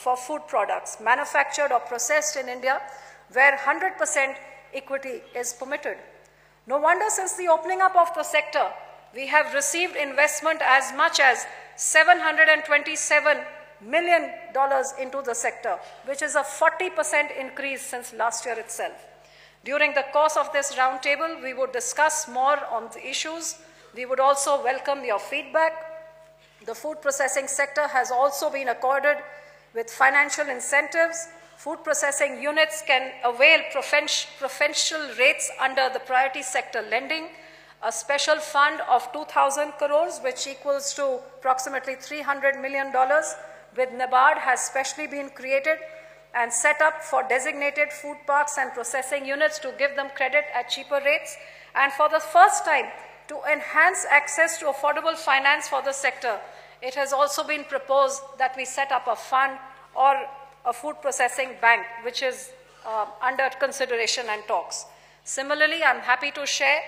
for food products manufactured or processed in India, where 100% equity is permitted. No wonder since the opening up of the sector, we have received investment as much as $727 million into the sector, which is a 40% increase since last year itself. During the course of this roundtable, we would discuss more on the issues. We would also welcome your feedback. The food processing sector has also been accorded with financial incentives. Food processing units can avail preferential rates under the priority sector lending, a special fund of 2,000 crores, which equals to approximately $300 million, with NABARD has specially been created and set up for designated food parks and processing units to give them credit at cheaper rates. And for the first time, to enhance access to affordable finance for the sector, it has also been proposed that we set up a fund or a food processing bank, which is under consideration and talks. Similarly, I'm happy to share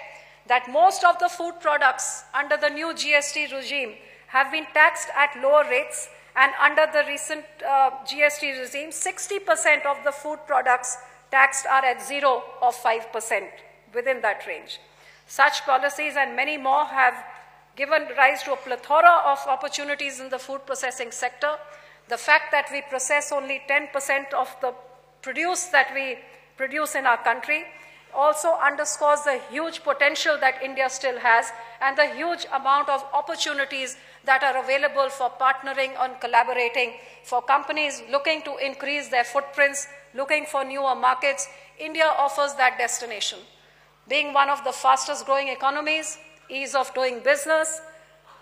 that most of the food products under the new GST regime have been taxed at lower rates, and under the recent GST regime, 60% of the food products taxed are at 0 or 5% within that range. Such policies and many more have given rise to a plethora of opportunities in the food processing sector. The fact that we process only 10% of the produce that we produce in our country also underscores the huge potential that India still has and the huge amount of opportunities that are available for partnering and collaborating, for companies looking to increase their footprints, looking for newer markets. India offers that destination. Being one of the fastest growing economies, ease of doing business,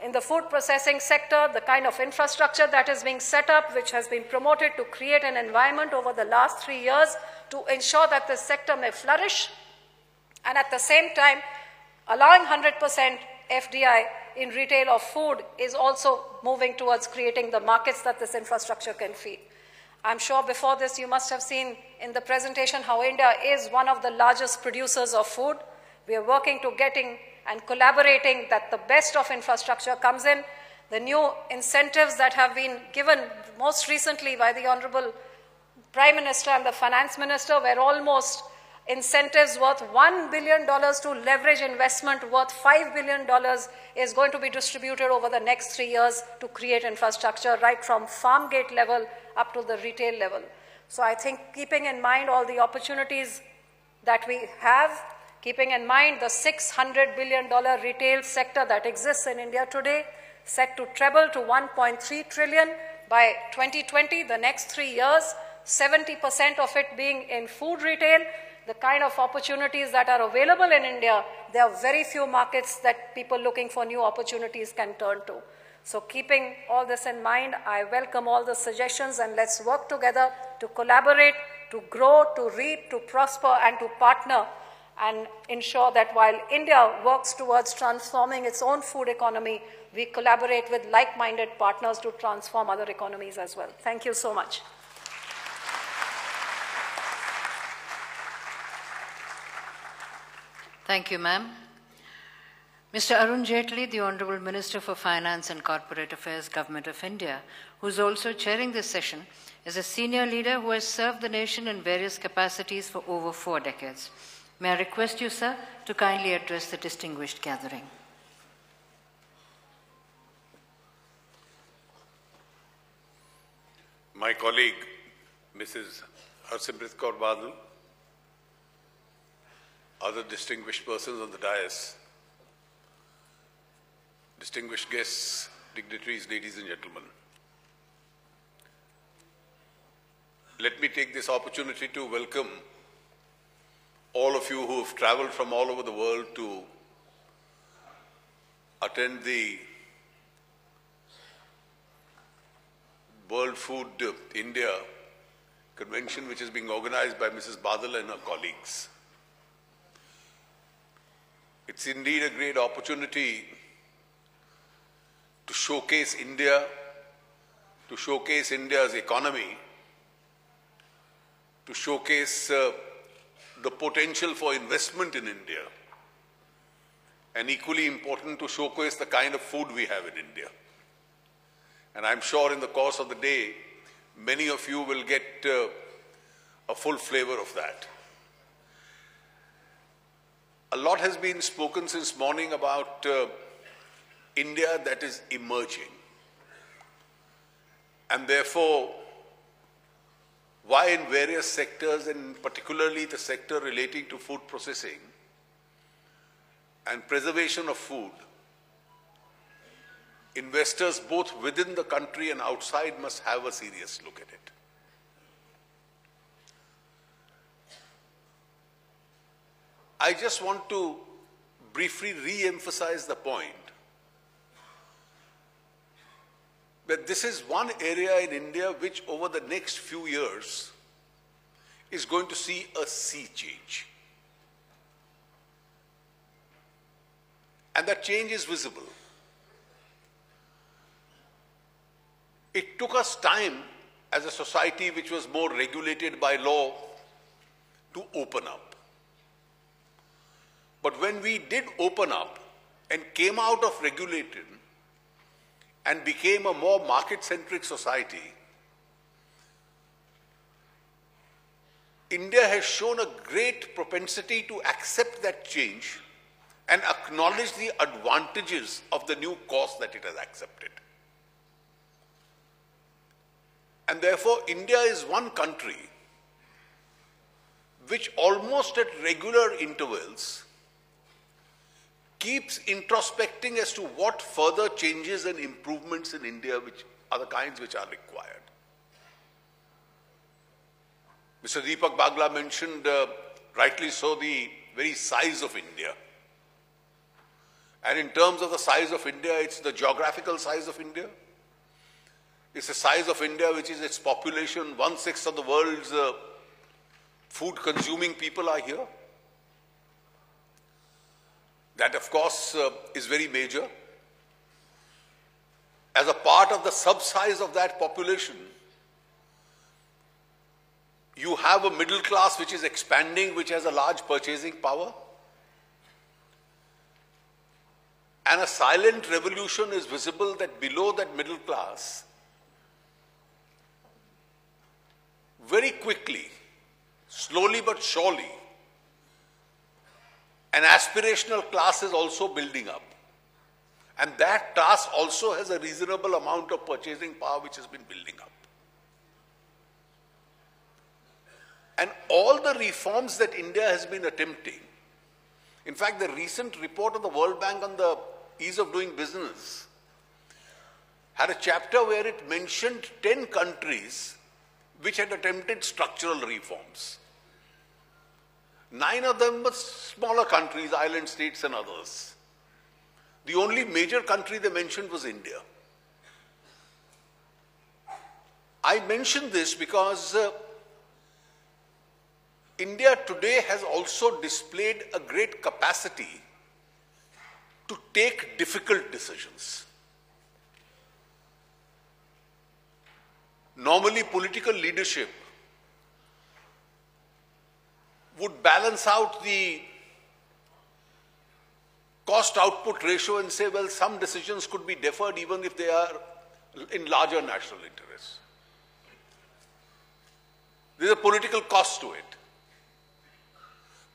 in the food processing sector, the kind of infrastructure that is being set up, which has been promoted to create an environment over the last 3 years to ensure that this sector may flourish, and at the same time, allowing 100% FDI in retail of food is also moving towards creating the markets that this infrastructure can feed. I'm sure before this you must have seen in the presentation how India is one of the largest producers of food. We are working to getting and collaborating that the best of infrastructure comes in. The new incentives that have been given most recently by the Honorable Prime Minister and the Finance Minister were almost incentives worth $1 billion to leverage investment worth $5 billion is going to be distributed over the next 3 years to create infrastructure right from farm gate level up to the retail level. So I think keeping in mind all the opportunities that we have, keeping in mind the $600 billion retail sector that exists in India today, set to treble to $1.3 trillion by 2020, the next 3 years, 70% of it being in food retail, the kind of opportunities that are available in India, there are very few markets that people looking for new opportunities can turn to. So keeping all this in mind, I welcome all the suggestions, and let's work together to collaborate, to grow, to reap, to prosper, and to partner, and ensure that while India works towards transforming its own food economy, we collaborate with like-minded partners to transform other economies as well. Thank you so much. Thank you, ma'am. Mr. Arun Jaitley, the Honorable Minister for Finance and Corporate Affairs, Government of India, who is also chairing this session, is a senior leader who has served the nation in various capacities for over 4 decades. May I request you, sir, to kindly address the distinguished gathering. My colleague, Mrs. Harsimrit Kaur Badal, other distinguished persons on the dais, distinguished guests, dignitaries, ladies and gentlemen. Let me take this opportunity to welcome all of you who have traveled from all over the world to attend the World Food India convention, which is being organized by Mrs. Badal and her colleagues. It's indeed a great opportunity to showcase India, to showcase India's economy, to showcase the potential for investment in India, and equally important to showcase the kind of food we have in India. And I'm sure in the course of the day, many of you will get a full flavor of that. A lot has been spoken since morning about India that is emerging. And therefore, why in various sectors, and particularly the sector relating to food processing and preservation of food, investors both within the country and outside must have a serious look at it. I just want to briefly re-emphasize the point that this is one area in India which over the next few years is going to see a sea change. And that change is visible. It took us time as a society which was more regulated by law to open up. But when we did open up and came out of regulated and became a more market-centric society, India has shown a great propensity to accept that change and acknowledge the advantages of the new course that it has accepted. And therefore, India is one country which almost at regular intervals keeps introspecting as to what further changes and improvements in India which are the kinds which are required. Mr. Deepak Bagla mentioned, rightly so, the very size of India. And in terms of the size of India, it's the geographical size of India. It's the size of India which is its population. 1/6 of the world's food consuming people are here. That, of course, is very major. As a part of the sub-size of that population, you have a middle class which is expanding, which has a large purchasing power. And a silent revolution is visible that below that middle class, very quickly, slowly but surely, an aspirational class is also building up. And that class also has a reasonable amount of purchasing power which has been building up. And all the reforms that India has been attempting, in fact, the recent report of the World Bank on the ease of doing business had a chapter where it mentioned 10 countries which had attempted structural reforms. 9 of them were smaller countries, island states and others. The only major country they mentioned was India. I mention this because India today has also displayed a great capacity to take difficult decisions. Normally, political leadership would balance out the cost-output ratio and say, well, some decisions could be deferred even if they are in larger national interests. There's a political cost to it.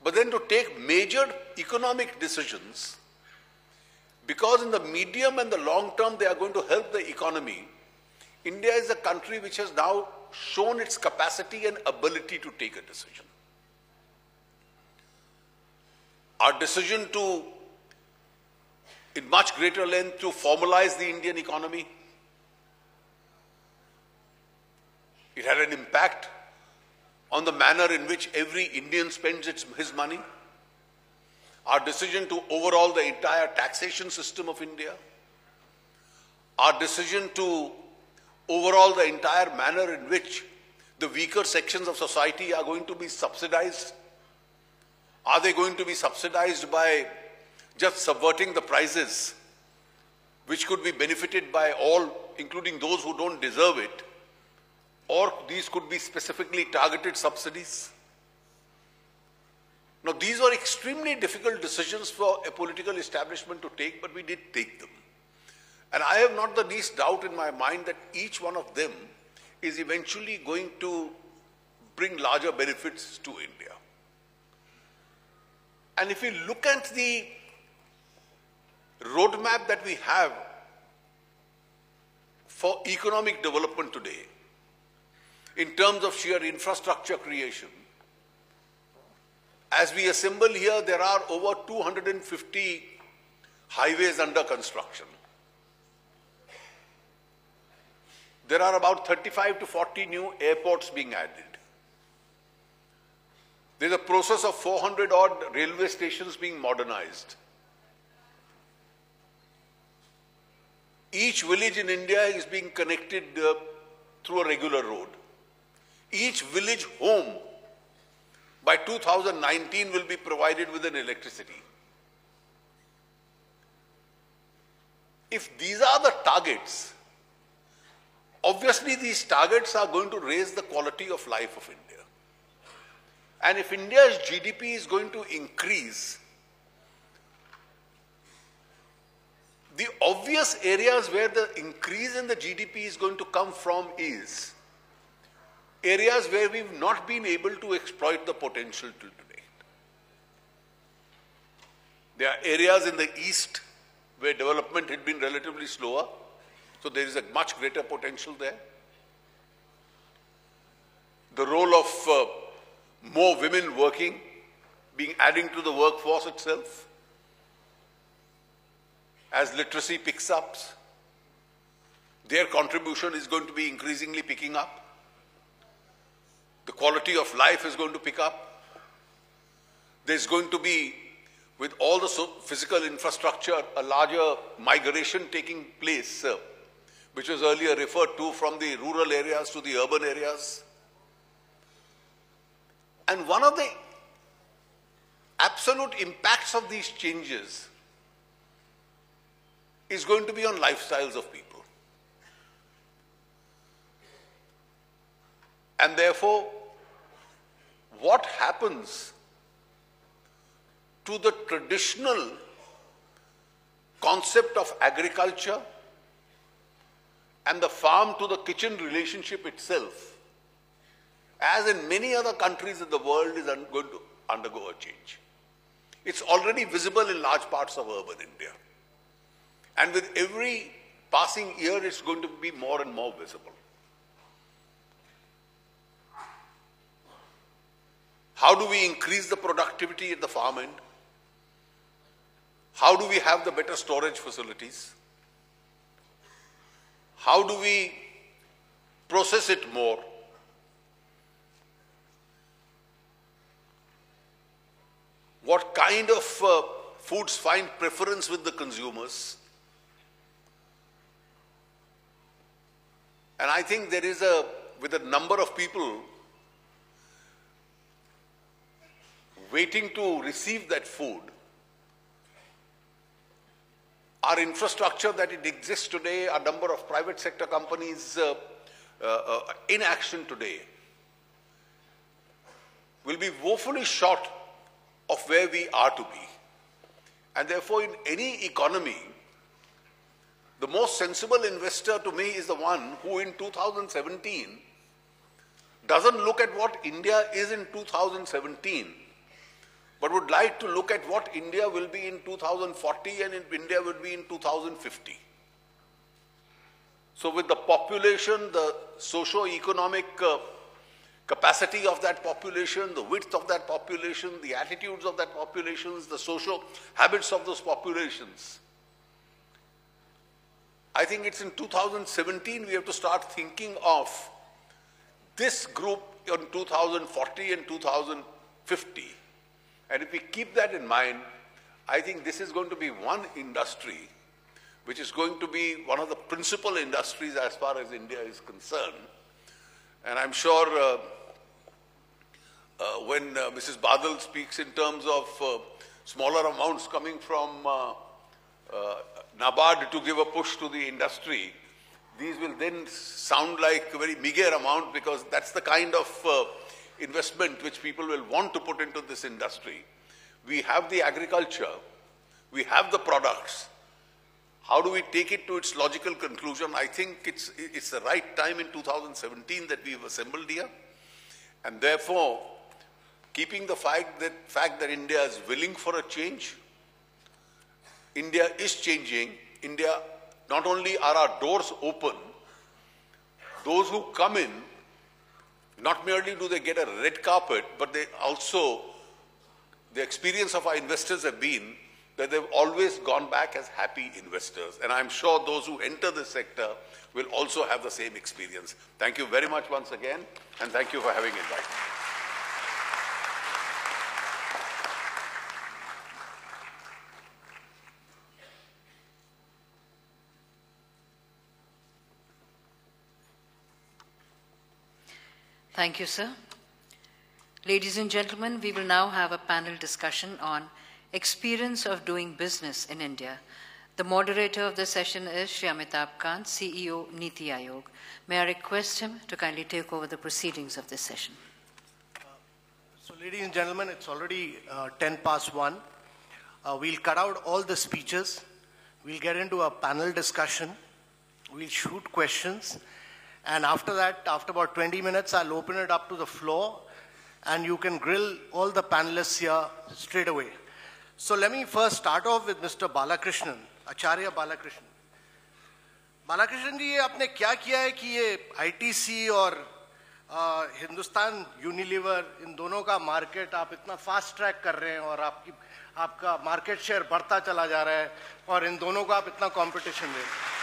But then to take major economic decisions, because in the medium and the long term they are going to help the economy, India is a country which has now shown its capacity and ability to take a decision. Our decision to, in much greater length, to formalize the Indian economy, it had an impact on the manner in which every Indian spends his money. Our decision to overhaul the entire taxation system of India, our decision to overhaul the entire manner in which the weaker sections of society are going to be subsidized. Are they going to be subsidized by just subverting the prices, which could be benefited by all, including those who don't deserve it? Or these could be specifically targeted subsidies? Now, these are extremely difficult decisions for a political establishment to take, but we did take them. And I have not the least doubt in my mind that each one of them is eventually going to bring larger benefits to India. And if we look at the roadmap that we have for economic development today, in terms of sheer infrastructure creation, as we assemble here, there are over 250 highways under construction. There are about 35 to 40 new airports being added. There's a process of 400 odd railway stations being modernized. Each village in India is being connected through a regular road. Each village home by 2019 will be provided with an electricity. If these are the targets, obviously these targets are going to raise the quality of life of India. And if India's GDP is going to increase, the obvious areas where the increase in the GDP is going to come from is areas where we've not been able to exploit the potential till today. There are areas in the east where development had been relatively slower, so there is a much greater potential there. The role of more women working, adding to the workforce itself, as literacy picks up, their contribution is going to be increasingly picking up. The quality of life is going to pick up. There's going to be, with all the physical infrastructure, a larger migration taking place, which was earlier referred to from the rural areas to the urban areas. And one of the absolute impacts of these changes is going to be on lifestyles of people. And therefore, what happens to the traditional concept of agriculture and the farm to the kitchen relationship itself, as in many other countries in the world, is going to undergo a change. It's already visible in large parts of urban India. And with every passing year, it's going to be more and more visible. How do we increase the productivity at the farm end? How do we have the better storage facilities? How do we process it more? What kind of foods find preference with the consumers? And I think there is with a number of people waiting to receive that food, our infrastructure that it exists today, a number of private sector companies in action today, will be woefully short of where we are to be. And therefore, in any economy, the most sensible investor to me is the one who in 2017 doesn't look at what India is in 2017, but would like to look at what India will be in 2040 and India will be in 2050. So with the population, the socio-economic capacity of that population, the width of that population, the attitudes of that population, the social habits of those populations, I think it's in 2017 we have to start thinking of this group in 2040 and 2050. And if we keep that in mind, I think this is going to be one industry which is going to be one of the principal industries as far as India is concerned. And I'm sure when Mrs. Badal speaks in terms of smaller amounts coming from NABARD to give a push to the industry, these will then sound like a very meager amount, because that's the kind of investment which people will want to put into this industry. We have the agriculture, we have the products, How do we take it to its logical conclusion? I think it's the right time in 2017 that we've assembled here. And therefore, keeping the fact that India is willing for a change, India is changing. India, not only are our doors open, those who come in, not merely do they get a red carpet, but they also, the experience of our investors have been that they've always gone back as happy investors. And I'm sure those who enter this sector will also have the same experience. Thank you very much once again, and thank you for having invited me. Thank you, sir. Ladies and gentlemen, we will now have a panel discussion on experience of doing business in India. The moderator of the session is Shri Amitabh Kant, CEO, Niti Aayog. May I request him to kindly take over the proceedings of this session. So, ladies and gentlemen, it's already 1:10. We'll cut out all the speeches. We'll get into a panel discussion. We'll shoot questions. And after that, after about 20 minutes, I'll open it up to the floor and you can grill all the panelists here straight away. So let me first start off with Mr. Balakrishnan, Acharya Balakrishnan. Balakrishnan ji, ये आपने क्या किया है कि ये ITC और Hindustan Unilever इन दोनों का मार्केट आप इतना फास्ट ट्रैक कर रहे हैं और आपका मार्केट शेयर बढ़ता चला जा रहा है और इन दोनों को आप इतना कंपटीशन दे रहे हैं.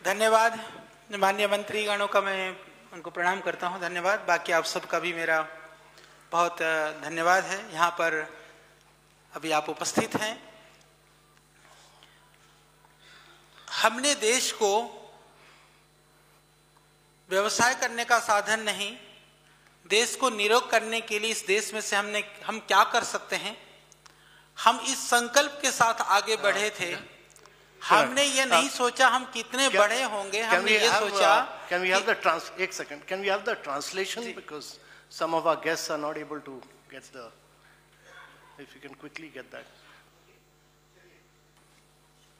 धन्यवाद. माननीय मंत्रीगणों का मैं उनको प्रणाम करता हूं. धन्यवाद. बाकी आप सबका भी मेरा बहुत धन्यवाद है. यहाँ पर अभी आप उपस्थित हैं. हमने देश को व्यवसाय करने का साधन नहीं, देश को निरोग करने के लिए इस देश में से हम क्या कर सकते हैं, हम इस संकल्प के साथ आगे बढ़े थे. हमने ये नहीं सोचा हम कितने बड़े होंगे. हमने ये सोचा. Can we have the एक second? Can we have the translation because some of our guests are not able to get the. If you can quickly get that.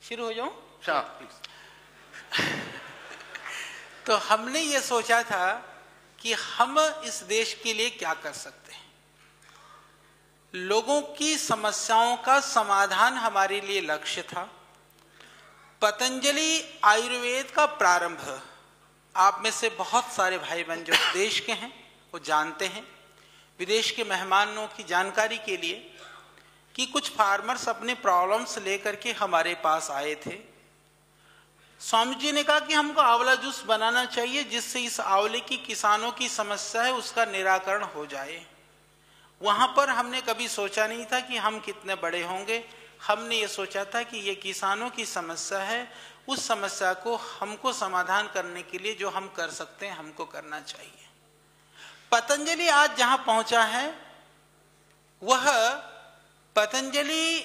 शुरू हो जाऊं? Sure, please. तो हमने ये सोचा था कि हम इस देश के लिए क्या कर सकते हैं. लोगों की समस्याओं का समाधान हमारे लिए लक्ष्य था. पतंजलि आयुर्वेद का प्रारंभ, आप में से बहुत सारे भाई बहन जो देश के हैं वो जानते हैं. विदेश के मेहमानों की जानकारी के लिए कि कुछ फार्मर्स अपने प्रॉब्लम्स लेकर के हमारे पास आए थे. स्वामी जी ने कहा कि हमको आंवला जूस बनाना चाहिए जिससे इस आंवले की किसानों की समस्या है उसका निराकरण हो जाए. वहां पर हमने कभी सोचा नहीं था कि हम कितने बड़े होंगे. हमने ये सोचा था कि ये किसानों की समस्या है, उस समस्या को हमको समाधान करने के लिए जो हम कर सकते हैं हमको करना चाहिए. पतंजलि आज जहां पहुंचा है वह पतंजलि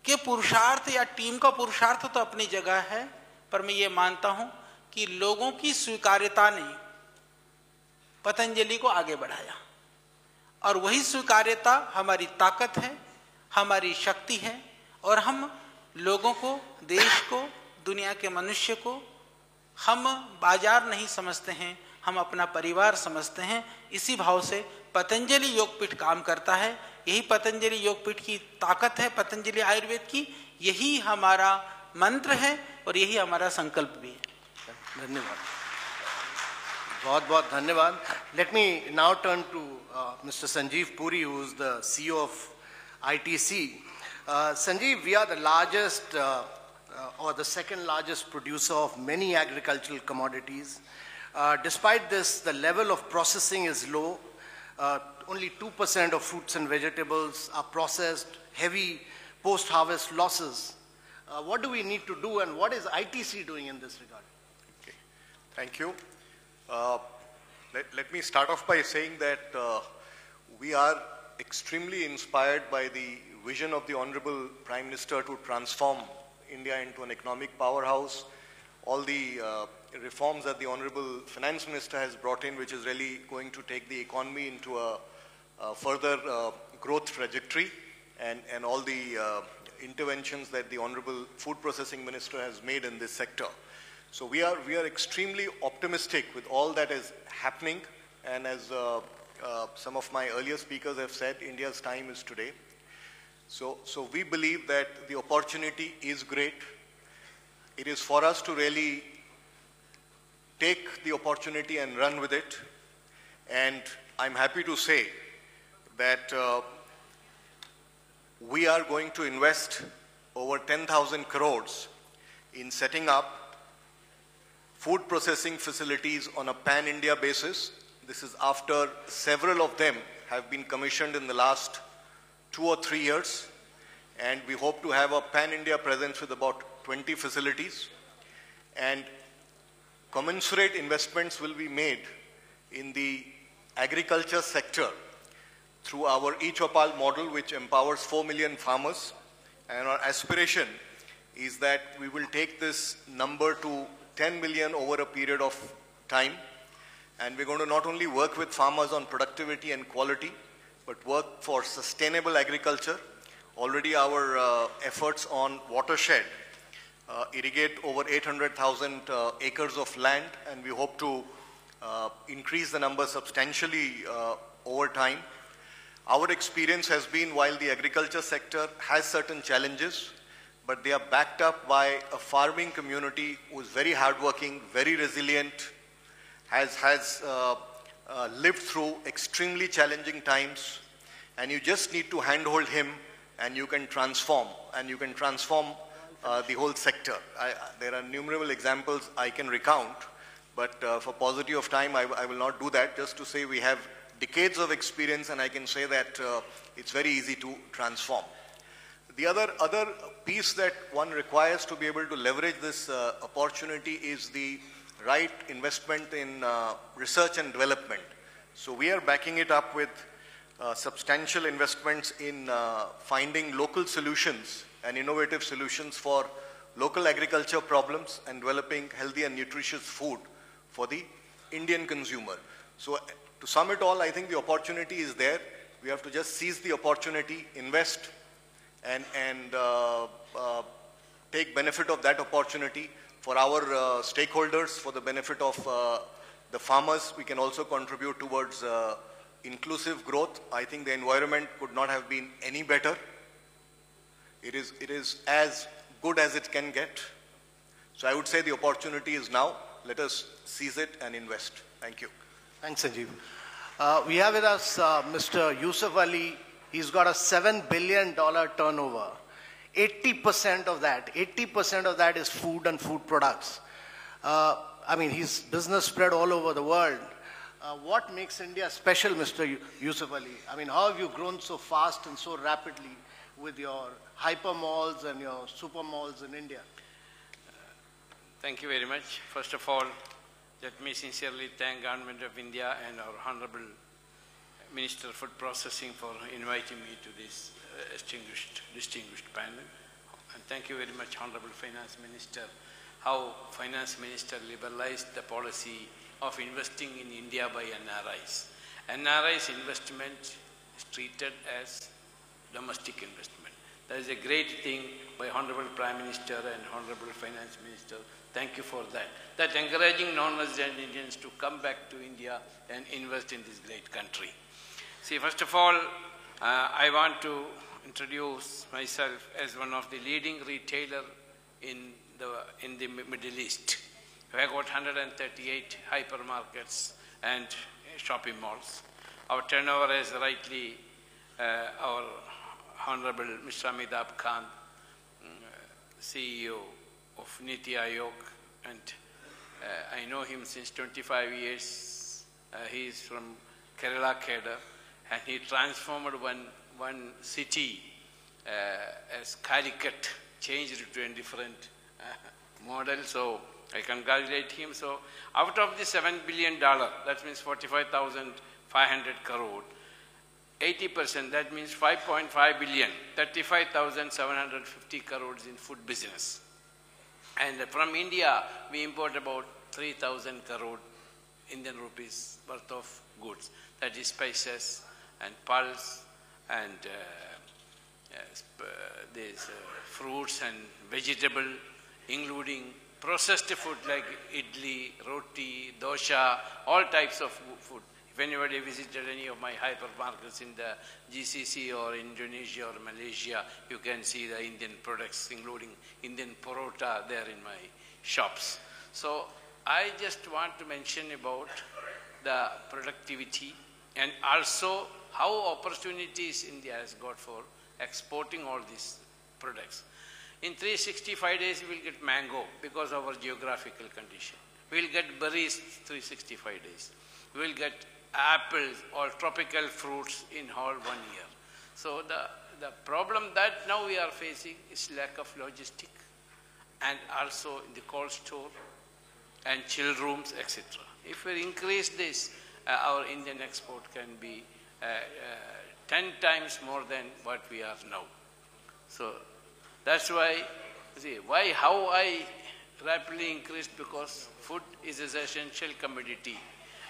के पुरुषार्थ या टीम का पुरुषार्थ तो अपनी जगह है, पर मैं ये मानता हूं कि लोगों की स्वीकार्यता ने पतंजलि को आगे बढ़ाया और वही स्वीकार्यता हमारी ताकत है, हमारी शक्ति है. और हम लोगों को, देश को, दुनिया के मनुष्य को हम बाजार नहीं समझते हैं, हम अपना परिवार समझते हैं. इसी भाव से पतंजलि योगपीठ काम करता है. यही पतंजलि योगपीठ की ताकत है, पतंजलि आयुर्वेद की. यही हमारा मंत्र है और यही हमारा संकल्प भी है. धन्यवाद. बहुत बहुत धन्यवाद. Let me now turn to Mr. Sanjeev Puri, who is the CEO of ITC. Sanjeev, we are the largest or the second largest producer of many agricultural commodities. Despite this, the level of processing is low. Only 2% of fruits and vegetables are processed, heavy post-harvest losses. What do we need to do and what is ITC doing in this regard? Okay. Thank you. Let me start off by saying that we are extremely inspired by the vision of the Honorable Prime Minister to transform India into an economic powerhouse. All the reforms that the Honorable Finance Minister has brought in, which is really going to take the economy into a further growth trajectory and all the interventions that the Honorable Food Processing Minister has made in this sector. So we are extremely optimistic with all that is happening, and as some of my earlier speakers have said, India's time is today. So we believe that the opportunity is great. It is for us to really take the opportunity and run with it. And I'm happy to say that we are going to invest over 10,000 crores in setting up food processing facilities on a pan-India basis. This is after several of them have been commissioned in the last 2 or 3 years. And we hope to have a pan-India presence with about 20 facilities. And commensurate investments will be made in the agriculture sector through our eChopal model, which empowers 4 million farmers. And our aspiration is that we will take this number to 10 million over a period of time. And we're going to not only work with farmers on productivity and quality, but work for sustainable agriculture. Already our efforts on watershed irrigate over 800,000 acres of land, and we hope to increase the number substantially over time. Our experience has been, while the agriculture sector has certain challenges, but they are backed up by a farming community who is very hardworking, very resilient, has lived through extremely challenging times, and you just need to handhold him and you can transform, the whole sector. There are innumerable examples I can recount, but for paucity of time, I will not do that. Just to say we have decades of experience, and I can say that it's very easy to transform. The other piece that one requires to be able to leverage this opportunity is the right investment in research and development. So we are backing it up with substantial investments in finding local solutions and innovative solutions for local agriculture problems and developing healthy and nutritious food for the Indian consumer. So to sum it all, I think the opportunity is there. We have to just seize the opportunity, invest, and take benefit of that opportunity for our stakeholders, for the benefit of the farmers. We can also contribute towards inclusive growth. I think the environment could not have been any better. It is as good as it can get. So I would say the opportunity is now. Let us seize it and invest. Thank you. Thanks, Sanjeev. We have with us Mr. Yusuf Ali. He's got a $7 billion turnover. 80% of that is food and food products. I mean, his business spread all over the world. What makes India special, Mr. Yusuf Ali? I mean, how have you grown so fast and so rapidly with your hyper malls and your super malls in India? Thank you very much. First of all, let me sincerely thank Government of India and our Honorable Minister of Food Processing for inviting me to this distinguished panel. And thank you very much, Honorable Finance Minister, how Finance Minister liberalized the policy of investing in India by NRIs. NRIs investment is treated as domestic investment. That is a great thing by Honorable Prime Minister and Honorable Finance Minister. Thank you for that. That encouraging non-resident Indians to come back to India and invest in this great country. See, first of all, I want to introduce myself as one of the leading retailer in the Middle East. We have got 138 hypermarkets and shopping malls. Our turnover is rightly our Honorable Mr. Amitabh Khan, CEO of Niti Aayog, and I know him since 25 years. He is from Kerala cadre, and he transformed one city as Calicut, changed it to a different model. So I congratulate him. So out of the $7 billion, that means 45,500 crore, 80%, that means 5.5 billion, 35,750 crores in food business. And from India, we import about 3,000 crore Indian rupees worth of goods. That is spices and pulse and these fruits and vegetable, including processed food like idli, roti, dosha, all types of food. If anybody visited any of my hypermarkets in the GCC or Indonesia or Malaysia, you can see the Indian products, including Indian parota there in my shops. So I just want to mention about the productivity and also how opportunities India has got for exporting all these products. In 365 days, we will get mango because of our geographical condition. We will get berries 365 days. We will get apples or tropical fruits in all 1 year. So the problem that now we are facing is lack of logistic and also in the cold store and chill rooms, etc. If we increase this, our Indian export can be 10 times more than what we are now. So that's why, see, how I rapidly increased, because food is an essential commodity.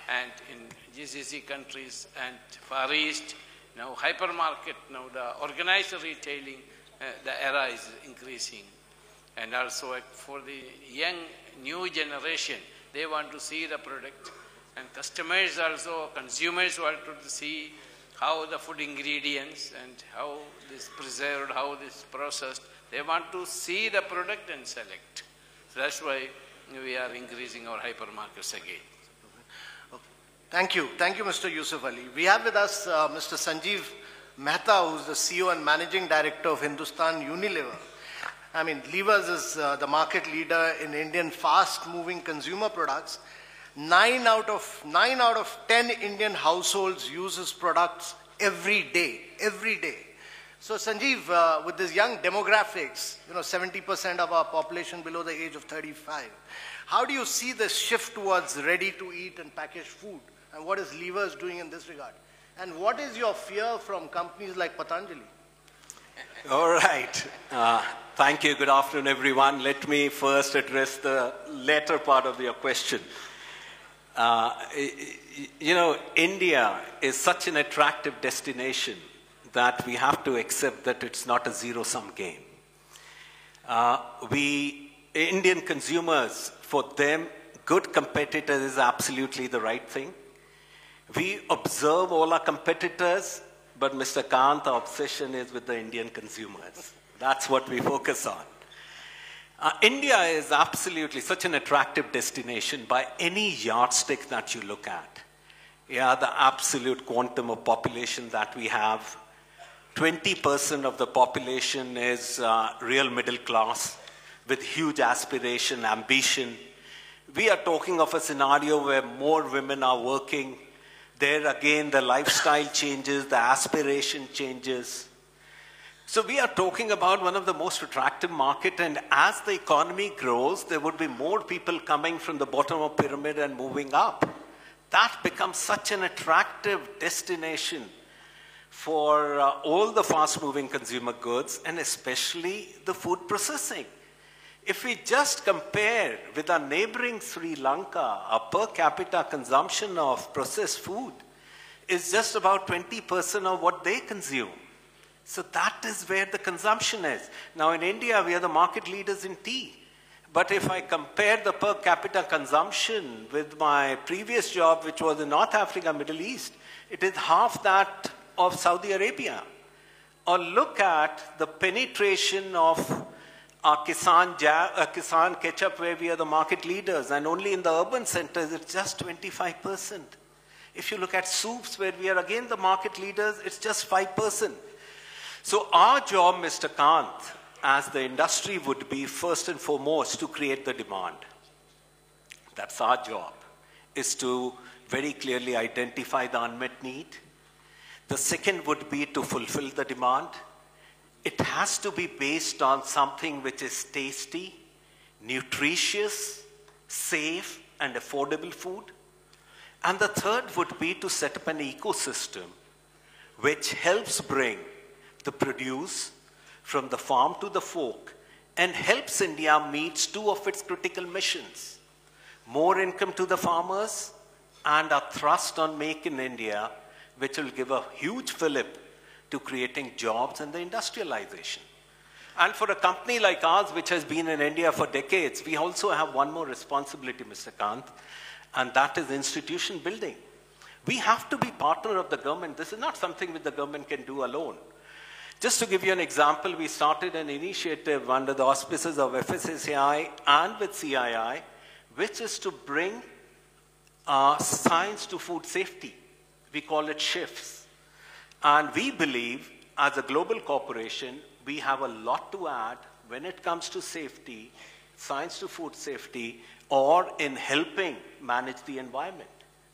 And in GCC countries and Far East, now hypermarket, now the organized retailing, the era is increasing. And also for the young, new generation, they want to see the product. And customers also, consumers want to see how the food ingredients and how this preserved, how this processed. They want to see the product and select. So that's why we are increasing our hypermarkets again. Thank you, Mr. Yusuf Ali. We have with us Mr. Sanjeev Mehta, who's the CEO and Managing Director of Hindustan Unilever. I mean, Levers is the market leader in Indian fast-moving consumer products. 9 out of 10 Indian households use his products every day. So Sanjeev, with these young demographics, 70% of our population below the age of 35, how do you see the shift towards ready-to-eat and packaged food? And what is Levers doing in this regard? And what is your fear from companies like Patanjali? All right. Thank you. Good afternoon, everyone. Let me first address the latter part of your question. India is such an attractive destination that we have to accept that it's not a zero-sum game. Indian consumers, for them, good competitors is absolutely the right thing. We observe all our competitors, but Mr. Kant, our obsession is with the Indian consumers. That's what we focus on. India is absolutely such an attractive destination by any yardstick that you look at. Yeah, the absolute quantum of population that we have. 20% of the population is real middle class with huge aspiration, ambition. We are talking of a scenario where more women are working. There again, the lifestyle changes, the aspiration changes. So we are talking about one of the most attractive markets, and as the economy grows, there would be more people coming from the bottom of the pyramid and moving up. That becomes such an attractive destination for all the fast-moving consumer goods, and especially the food processing. If we just compare with our neighboring Sri Lanka, our per capita consumption of processed food is just about 20% of what they consume. So that is where the consumption is. Now in India, we are the market leaders in tea. But if I compare the per capita consumption with my previous job, which was in North Africa, Middle East, it is half that of Saudi Arabia. Or look at the penetration of our Kisan ketchup, where we are the market leaders, and only in the urban centers, it's just 25%. If you look at soups, where we are again the market leaders, it's just 5%. So our job, Mr. Kant, as the industry would be first and foremost to create the demand. That's our job, is to very clearly identify the unmet need. The second would be to fulfill the demand. It has to be based on something which is tasty, nutritious, safe, and affordable food. And the third would be to set up an ecosystem which helps bring the produce from the farm to the fork and helps India meet two of its critical missions: more income to the farmers and a thrust on Make in India, which will give a huge fillip to creating jobs and the industrialization. And for a company like ours, which has been in India for decades, we also have one more responsibility, Mr. Kant, and that is institution building. We have to be partner of the government. This is not something that the government can do alone. Just to give you an example, we started an initiative under the auspices of FSSAI and with CII, which is to bring science to food safety. We call it shifts. And we believe, as a global corporation, we have a lot to add when it comes to safety, science to food safety, or in helping manage the environment.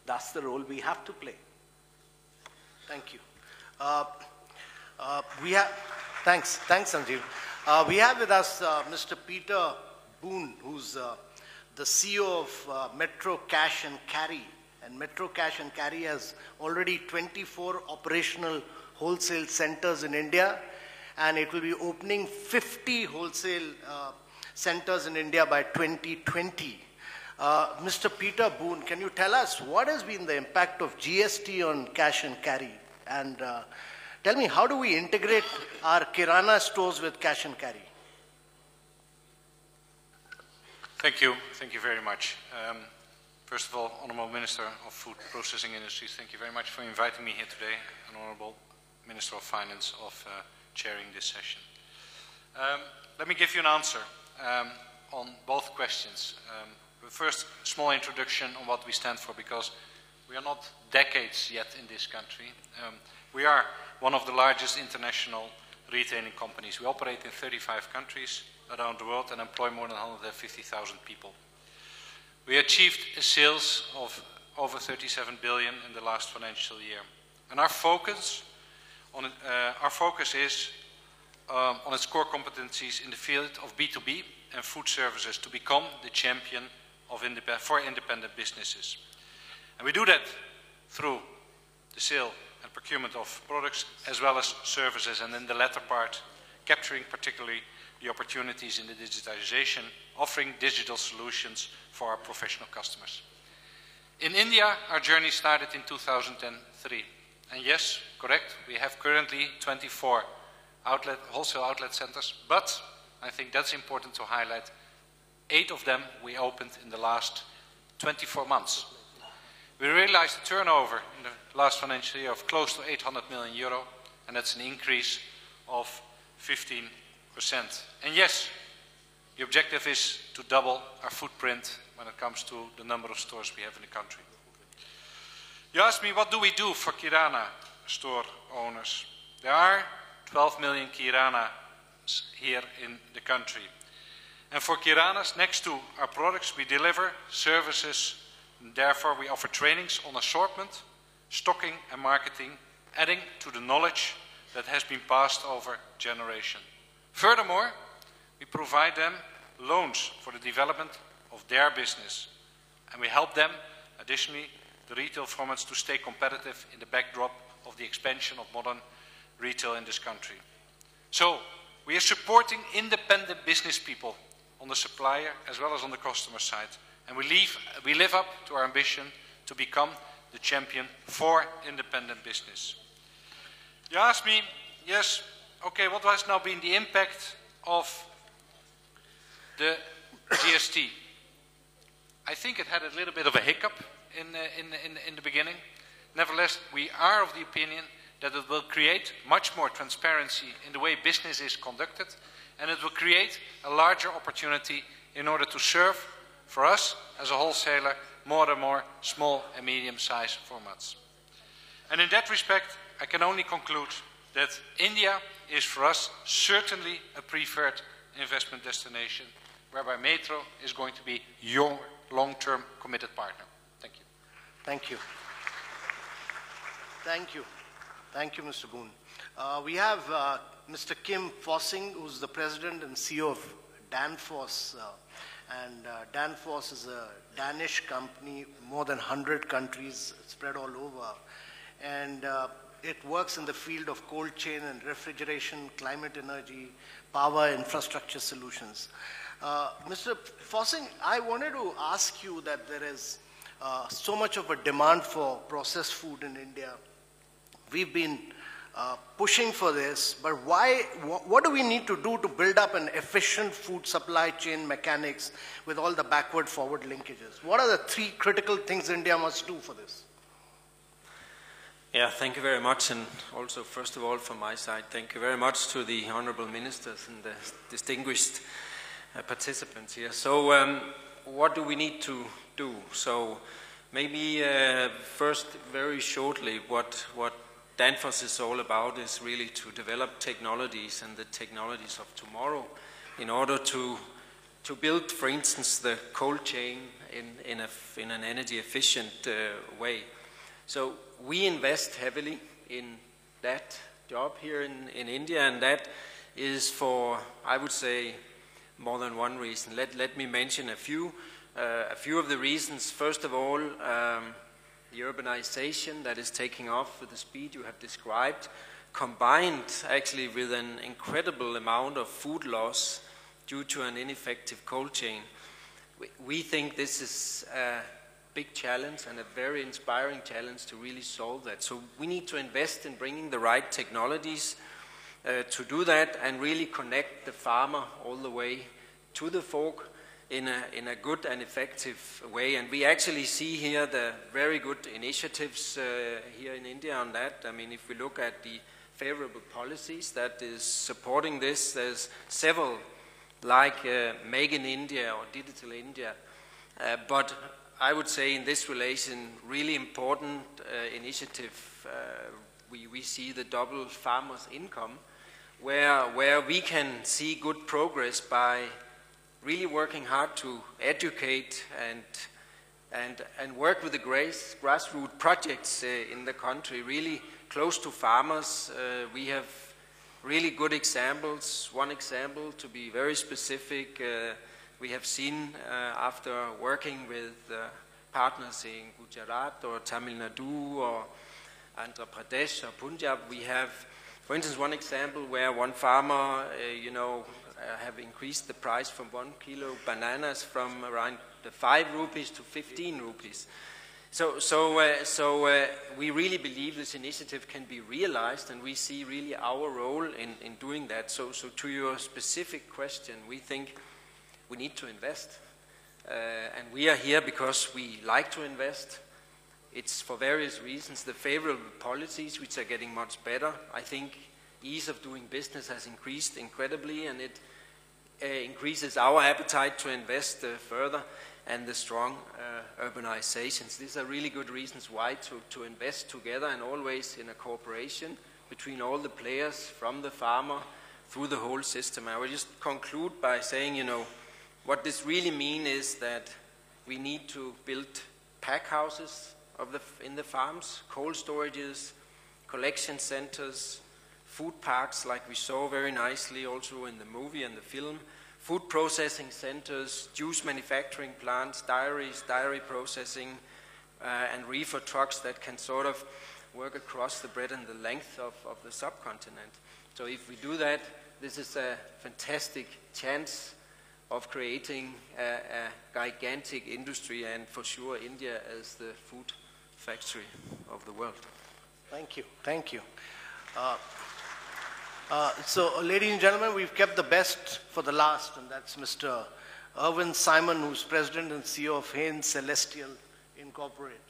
That's the role we have to play. Thank you. Thanks, Sanjeev. We have with us Mr. Peter Boone, who's the CEO of Metro Cash and Carry. And Metro Cash and Carry has already 24 operational wholesale centers in India, and it will be opening 50 wholesale centers in India by 2020. Mr. Peter Boone, can you tell us what has been the impact of GST on cash and carry? And tell me, how do we integrate our Kirana stores with cash and carry? Thank you very much. First of all, Honourable Minister of Food Processing Industries, thank you very much for inviting me here today, and Honourable Minister of Finance of chairing this session. Let me give you an answer on both questions. First, small introduction on what we stand for, because we are not decades yet in this country. We are one of the largest international retailing companies. We operate in 35 countries around the world and employ more than 150,000 people. We achieved sales of over 37 billion in the last financial year. And our focus is on its core competencies in the field of B2B and food services to become the champion of for independent businesses. And we do that through the sale and procurement of products as well as services, and in the latter part, capturing particularly the opportunities in the digitization, offering digital solutions for our professional customers. In India, our journey started in 2003. And yes, correct, we have currently 24 wholesale outlet centers, but I think that's important to highlight. 8 of them we opened in the last 24 months. We realized a turnover in the last financial year of close to 800 million euro, and that's an increase of 15%. And yes, the objective is to double our footprint when it comes to the number of stores we have in the country. You asked me, what do we do for Kirana store owners? There are 12 million Kiranas here in the country. And for Kiranas, next to our products, we deliver services. And therefore, we offer trainings on assortment, stocking and marketing, adding to the knowledge that has been passed over generation. Furthermore, we provide them loans for the development of their business. And we help them, additionally, the retail formats to stay competitive in the backdrop of the expansion of modern retail in this country. So, we are supporting independent business people on the supplier as well as on the customer side. And we live up to our ambition to become the champion for independent business. You asked me, yes, okay, what has now been the impact of the GST? I think it had a little bit of a hiccup in the beginning. Nevertheless, we are of the opinion that it will create much more transparency in the way business is conducted, and it will create a larger opportunity in order to serve, for us as a wholesaler, more and more small and medium-sized formats. And in that respect, I can only conclude that India is for us certainly a preferred investment destination, whereby Metro is going to be your long-term committed partner. Thank you. Thank you. Thank you. Thank you, Mr. Boone. We have Mr. Kim Fossing, who's the president and CEO of Danfoss. Danfoss is a Danish company, more than 100 countries, spread all over. And it works in the field of cold chain and refrigeration, climate energy, power infrastructure solutions. Mr. Fossing, I wanted to ask you that there is so much of a demand for processed food in India. We've been pushing for this, but why? What do we need to do to build up an efficient food supply chain mechanics with all the backward-forward linkages? What are the 3 critical things India must do for this? Yeah, thank you very much, and also, first of all, from my side, thank you very much to the honourable ministers and the distinguished participants here. So, what do we need to do? So, maybe first, very shortly, what Danfoss is all about is really to develop technologies and the technologies of tomorrow in order to build, for instance, the cold chain in an energy efficient way. So we invest heavily in that job here in India, and that is for, I would say, more than one reason. Let me mention a few of the reasons. First of all, the urbanization that is taking off with the speed you have described, combined actually with an incredible amount of food loss due to an ineffective cold chain. We think this is a big challenge and a very inspiring challenge to really solve that. So we need to invest in bringing the right technologies to do that and really connect the farmer all the way to the fork in a good and effective way. And we actually see here the very good initiatives here in India on that. I mean, if we look at the favorable policies that is supporting this, there's several like Make in India or Digital India. But I would say in this relation, really important initiative, we see the double farmers' income, where we can see good progress by really working hard to educate and work with the grassroots projects in the country, really close to farmers. We have really good examples. One example, to be very specific, we have seen after working with partners in Gujarat or Tamil Nadu or Andhra Pradesh or Punjab, we have, for instance, one example where one farmer, have increased the price from 1 kilo bananas from around 5 rupees to 15 rupees. So we really believe this initiative can be realized, and we see really our role in doing that. So to your specific question, we think we need to invest. And we are here because we like to invest. It's for various reasons. The favorable policies, which are getting much better. I think ease of doing business has increased incredibly, and it increases our appetite to invest further, and the strong urbanizations. These are really good reasons why to invest together, and always in a cooperation between all the players, from the farmer through the whole system. I will just conclude by saying, what this really means is that we need to build pack houses in the farms, cold storages, collection centers, food parks, like we saw very nicely also in the movie and the film, food processing centers, juice manufacturing plants, dairy processing, and reefer trucks that can sort of work across the breadth and the length of the subcontinent. So if we do that, this is a fantastic chance of creating a gigantic industry, and for sure India as the food factory of the world. Thank you. Thank you. So, ladies and gentlemen, we've kept the best for the last, and that's Mr. Erwin Simon, who's President and CEO of Hain Celestial Incorporated.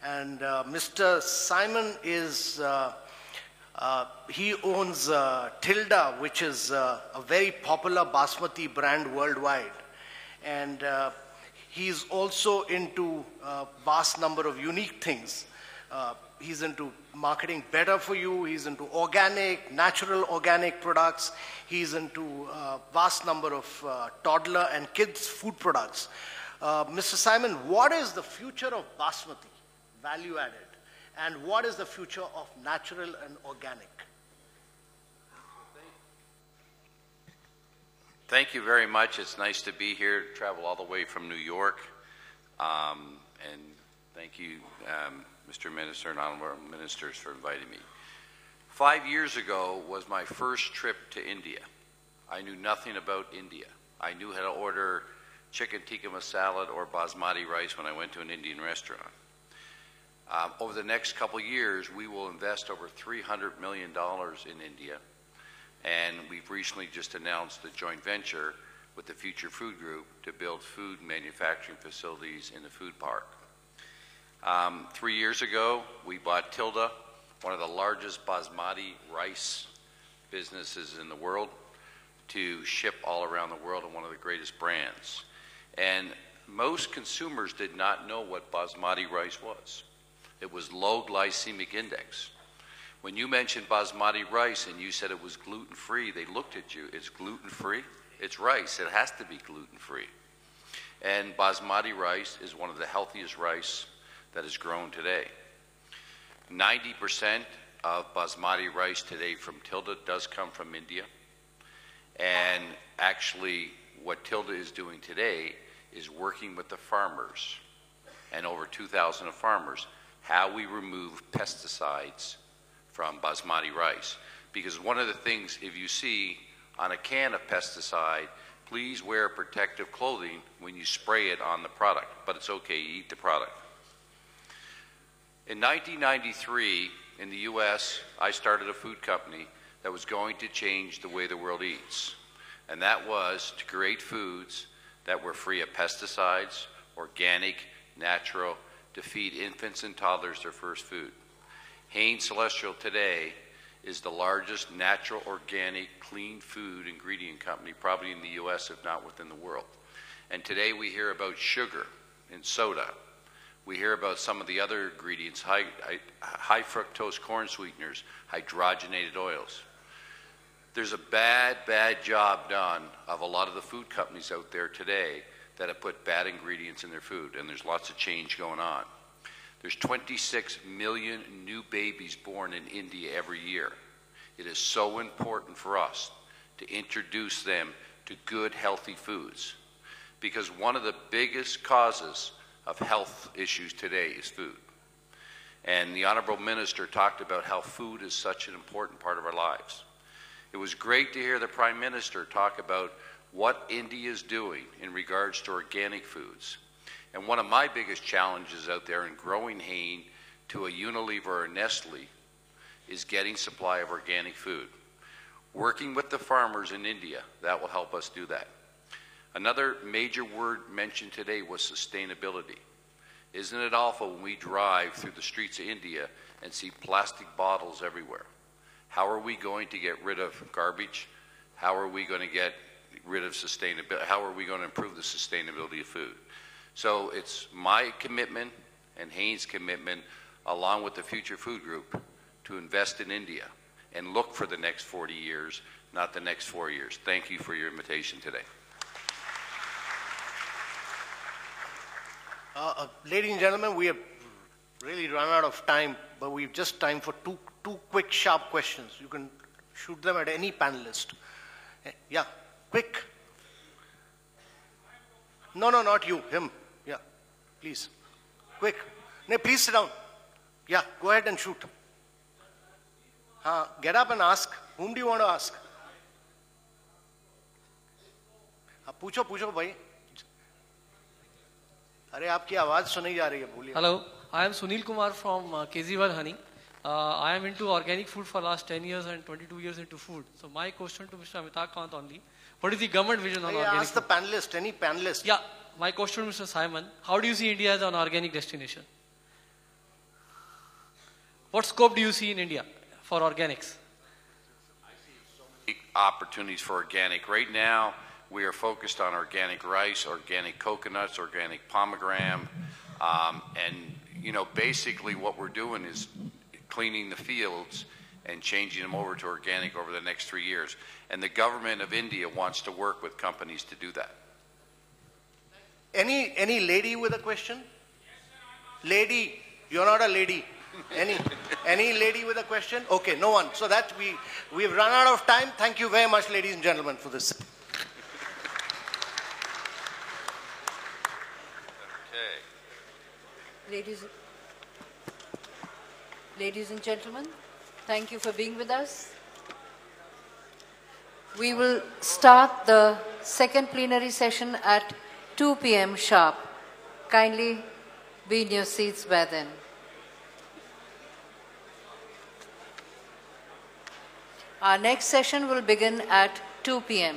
And Mr. Simon is, he owns Tilda, which is a very popular basmati brand worldwide. And he's also into a vast number of unique things. He's into marketing better for you. He's into natural organic products. He's into a vast number of toddler and kids food products. Mr. Simon, what is the future of basmati, value added? And what is the future of natural and organic? Thank you very much. It's nice to be here, travel all the way from New York. And thank you, Mr. Minister and Honorable Ministers, for inviting me. 5 years ago was my first trip to India. I knew nothing about India. I knew how to order chicken tikka masala or basmati rice when I went to an Indian restaurant. Over the next couple of years, we will invest over $300 million in India. And we've recently just announced a joint venture with the Future Food Group to build food manufacturing facilities in the food park. 3 years ago, we bought Tilda, one of the largest basmati rice businesses in the world, to ship all around the world and one of the greatest brands. And most consumers did not know what basmati rice was. It was low glycemic index. When you mentioned basmati rice and you said it was gluten-free, they looked at you. It's gluten-free? It's rice. It has to be gluten-free. And basmati rice is one of the healthiest rice that is grown today. 90% of basmati rice today from Tilda does come from India. And actually, what Tilda is doing today is working with the farmers, and over 2,000 of farmers, how we remove pesticides from basmati rice. Because one of the things, if you see on a can of pesticide, please wear protective clothing when you spray it on the product, but it's okay, you eat the product. In 1993, in the US, I started a food company that was going to change the way the world eats. And that was to create foods that were free of pesticides, organic, natural, to feed infants and toddlers their first food. Hain Celestial today is the largest natural, organic, clean food ingredient company probably in the US, if not within the world. And today we hear about sugar in soda. We hear about some of the other ingredients, high fructose corn sweeteners, hydrogenated oils. There's a bad job done of a lot of the food companies out there today that have put bad ingredients in their food, and there's lots of change going on. There's 26 million new babies born in India every year. It is so important for us to introduce them to good, healthy foods, because one of the biggest causes of health issues today is food. And the Honorable Minister talked about how food is such an important part of our lives. It was great to hear the Prime Minister talk about what India is doing in regards to organic foods. And one of my biggest challenges out there in growing Hain to a Unilever or a Nestle is getting supply of organic food. Working with the farmers in India, that will help us do that. Another major word mentioned today was sustainability. Isn't it awful when we drive through the streets of India and see plastic bottles everywhere? How are we going to get rid of garbage? How are we going to get rid of sustainability? How are we going to improve the sustainability of food? So it's my commitment and Hain's commitment, along with the Future Food Group, to invest in India and look for the next 40 years, not the next 4 years. Thank you for your invitation today. Ladies and gentlemen, we have really run out of time, but we've just time for two quick, sharp questions. You can shoot them at any panelist. Yeah, quick. No, not you, him. Yeah, please. Quick. No, please sit down. Yeah, go ahead and shoot. Get up and ask. Whom do you want to ask? पूछो भाई. अरे आपकी आवाज सुनी जा रही है, बोलिए. Hello, I am Sunil Kumar from Kejriwal Honey. I am into organic food for last 10 years and 22 years into food. So my question to Mr. Amitabh Kant only, what is the government vision on organic ask food? The panelist, any panelist. Yeah, my question to Mr. Simon, how do you see India as an organic destination? What scope do you see in India for organics? I see so many opportunities for organic. Right now, we are focused on organic rice, organic coconuts, organic pomegranate, and basically what we're doing is cleaning the fields and changing them over to organic over the next 3 years. And the government of India wants to work with companies to do that. Any lady with a question? Lady, you're not a lady. Any lady with a question? Okay, no one. So that we've run out of time. Thank you very much, ladies and gentlemen, for this. Ladies and gentlemen, thank you for being with us. We will start the second plenary session at 2 p.m. sharp. Kindly be in your seats by then. Our next session will begin at 2 p.m.